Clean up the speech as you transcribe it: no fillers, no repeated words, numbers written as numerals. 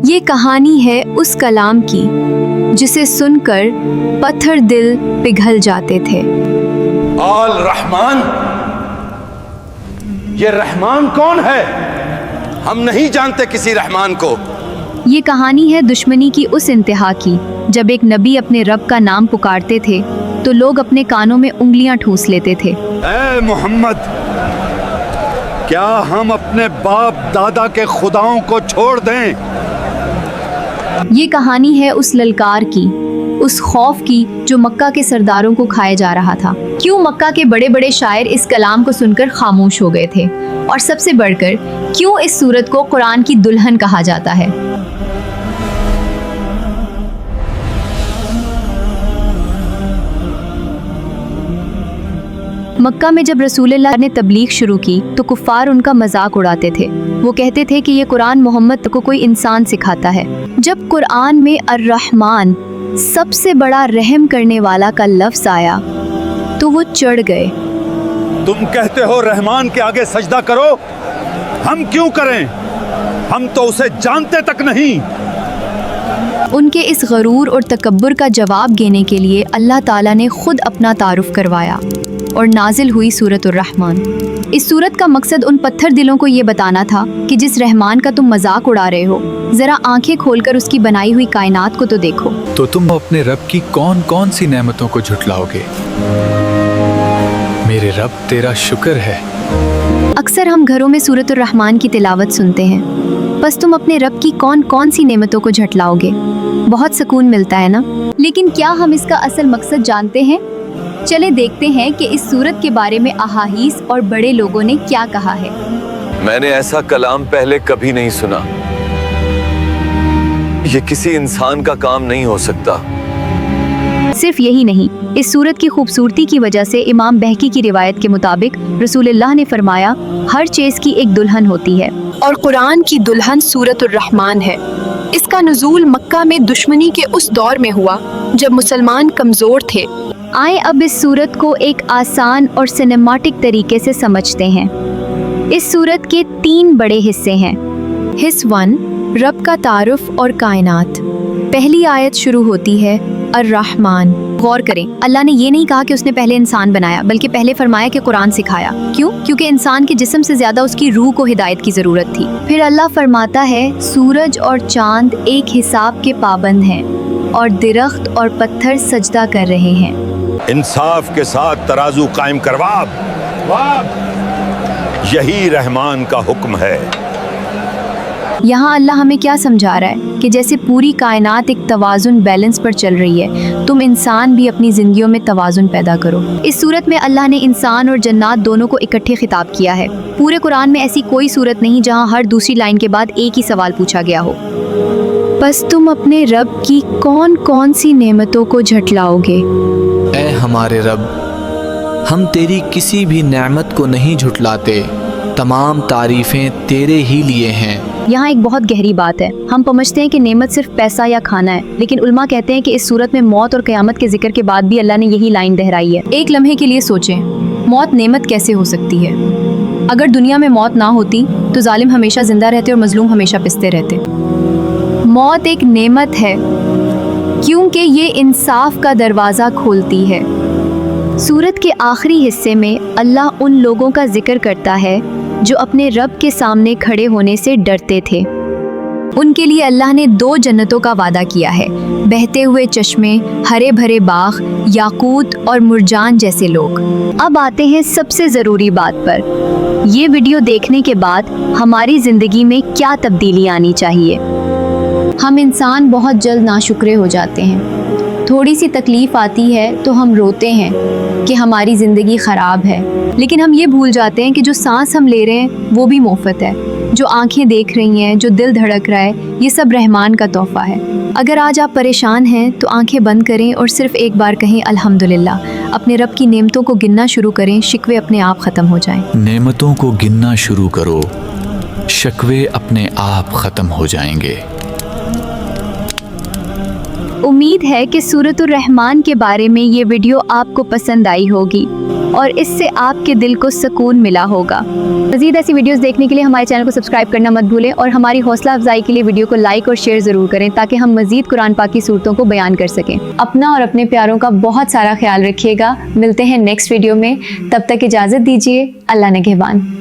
یہ کہانی ہے اس کلام کی جسے سن کر پتھر دل پگھل جاتے تھے۔ آل رحمان، یہ رحمان کون ہے؟ ہم نہیں جانتے کسی رحمان کو۔ یہ کہانی ہے دشمنی کی اس انتہا کی جب ایک نبی اپنے رب کا نام پکارتے تھے تو لوگ اپنے کانوں میں انگلیاں ٹھوس لیتے تھے۔ اے محمد، کیا ہم اپنے باپ دادا کے خداؤں کو چھوڑ دیں؟ یہ کہانی ہے اس للکار کی، اس خوف کی جو مکہ کے سرداروں کو کھائے جا رہا تھا۔ کیوں مکہ کے بڑے بڑے شاعر اس کلام کو سن کر خاموش ہو گئے تھے؟ اور سب سے بڑھ کر کیوں اس سورت کو قرآن کی دلہن کہا جاتا ہے؟ مکہ میں جب رسول اللہ نے تبلیغ شروع کی تو کفار ان کا مذاق اڑاتے تھے۔ وہ کہتے تھے کہ یہ قرآن محمد کو کوئی انسان سکھاتا ہے۔ جب قرآن میں الرحمن، سب سے بڑا رحم کرنے والا کا لفظ آیا تو وہ چڑھ گئے۔ تم کہتے ہو رحمان کے آگے سجدہ کرو، ہم کیوں کریں؟ ہم تو اسے جانتے تک نہیں۔ ان کے اس غرور اور تکبر کا جواب دینے کے لیے اللہ تعالیٰ نے خود اپنا تعارف کروایا اور نازل ہوئی سورۃ الرحمن۔ اس سورت کا مقصد ان پتھر دلوں کو یہ بتانا تھا کہ جس رحمان کا تم مذاق اڑا رہے ہو، ذرا آنکھیں کھول کر اس کی بنائی ہوئی کائنات کو تو دیکھو۔ تو تم اپنے رب کی کون کون سی نعمتوں کو جھٹلاؤ گے؟ میرے رب تیرا شکر ہے۔ اکثر ہم گھروں میں سورۃ الرحمن کی تلاوت سنتے ہیں، بس تم اپنے رب کی کون کون سی نعمتوں کو جھٹلاؤ گے؟ بہت سکون ملتا ہے نا؟ لیکن کیا ہم اس کا اصل مقصد جانتے ہیں؟ چلے دیکھتے ہیں کہ اس سورت کے بارے میں احادیث اور بڑے لوگوں نے کیا کہا ہے۔ میں نے ایسا کلام پہلے کبھی نہیں سنا۔ یہ کسی انسان کا کام نہیں ہو سکتا۔ صرف یہی نہیں، اس سورت کی خوبصورتی کی وجہ سے امام بہقی کی روایت کے مطابق رسول اللہ نے فرمایا، ہر چیز کی ایک دلہن ہوتی ہے اور قرآن کی دلہن سورۃ الرحمن ہے۔ اس کا نزول مکہ میں دشمنی کے اس دور میں ہوا جب مسلمان کمزور تھے۔ آئیں اب اس سورت کو ایک آسان اور سنیماٹک طریقے سے سمجھتے ہیں۔ اس سورت کے 3 بڑے حصے ہیں۔ حصہ 1، رب کا تعارف اور کائنات۔ پہلی آیت شروع ہوتی ہے الرحمن۔ غور کریں، اللہ نے یہ نہیں کہا کہ اس نے پہلے انسان بنایا، بلکہ پہلے فرمایا کہ قرآن سکھایا۔ کیوں؟ کیونکہ انسان کے جسم سے زیادہ اس کی روح کو ہدایت کی ضرورت تھی۔ پھر اللہ فرماتا ہے سورج اور چاند ایک حساب کے پابند ہیں اور درخت اور پتھر سجدہ کر رہے ہیں۔ انصاف کے ساتھ ترازو قائم کروا، یہی رحمان کا حکم ہے۔ یہاں اللہ ہمیں کیا سمجھا رہا ہے کہ جیسے پوری کائنات ایک توازن بیلنس پر چل رہی ہے، تم انسان بھی اپنی زندگیوں میں توازن پیدا کرو۔ اس صورت میں اللہ نے انسان اور جنات دونوں کو اکٹھے خطاب کیا ہے۔ پورے قرآن میں ایسی کوئی صورت نہیں جہاں ہر دوسری لائن کے بعد ایک ہی سوال پوچھا گیا ہو۔ بس تم اپنے رب کی کون کون سی نعمتوں کو جھٹلاؤ گے؟ اے ہمارے رب، ہم تیری کسی بھی نعمت کو نہیں جھٹلاتے، تمام تعریفیں تیرے ہی لیے ہیں۔ یہاں ایک بہت گہری بات ہے۔ ہم سمجھتے ہیں کہ نعمت صرف پیسہ یا کھانا ہے، لیکن علماء کہتے ہیں کہ اس صورت میں موت اور قیامت کے ذکر کے بعد بھی اللہ نے یہی لائن دہرائی ہے۔ ایک لمحے کے لیے سوچیں، موت نعمت کیسے ہو سکتی ہے؟ اگر دنیا میں موت نہ ہوتی تو ظالم ہمیشہ زندہ رہتے اور مظلوم ہمیشہ پستے رہتے۔ موت ایک نعمت ہے کیونکہ یہ انصاف کا دروازہ کھولتی ہے۔ سورت کے آخری حصے میں اللہ ان لوگوں کا ذکر کرتا ہے جو اپنے رب کے سامنے کھڑے ہونے سے ڈرتے تھے۔ ان کے لیے اللہ نے 2 جنتوں کا وعدہ کیا ہے، بہتے ہوئے چشمے، ہرے بھرے باغ، یاقوت اور مرجان جیسے لوگ۔ اب آتے ہیں سب سے ضروری بات پر۔ یہ ویڈیو دیکھنے کے بعد ہماری زندگی میں کیا تبدیلی آنی چاہیے؟ ہم انسان بہت جلد ناشکرے ہو جاتے ہیں۔ تھوڑی سی تکلیف آتی ہے تو ہم روتے ہیں کہ ہماری زندگی خراب ہے، لیکن ہم یہ بھول جاتے ہیں کہ جو سانس ہم لے رہے ہیں وہ بھی مفت ہے، جو آنکھیں دیکھ رہی ہیں، جو دل دھڑک رہا ہے، یہ سب رحمان کا تحفہ ہے۔ اگر آج آپ پریشان ہیں تو آنکھیں بند کریں اور صرف ایک بار کہیں الحمدللہ۔ اپنے رب کی نعمتوں کو گننا شروع کریں، شکوے اپنے آپ ختم ہو جائیں۔ نعمتوں کو گننا شروع کرو، شکوے اپنے آپ ختم ہو جائیں گے۔ امید ہے کہ سورۃ الرحمن کے بارے میں یہ ویڈیو آپ کو پسند آئی ہوگی اور اس سے آپ کے دل کو سکون ملا ہوگا۔ مزید ایسی ویڈیوز دیکھنے کے لیے ہمارے چینل کو سبسکرائب کرنا مت بھولیں اور ہماری حوصلہ افزائی کے لیے ویڈیو کو لائک اور شیئر ضرور کریں تاکہ ہم مزید قرآن پاک کی صورتوں کو بیان کر سکیں۔ اپنا اور اپنے پیاروں کا بہت سارا خیال رکھیے گا۔ ملتے ہیں نیکسٹ ویڈیو میں، تب تک اجازت دیجیے۔ اللہ نگہبان۔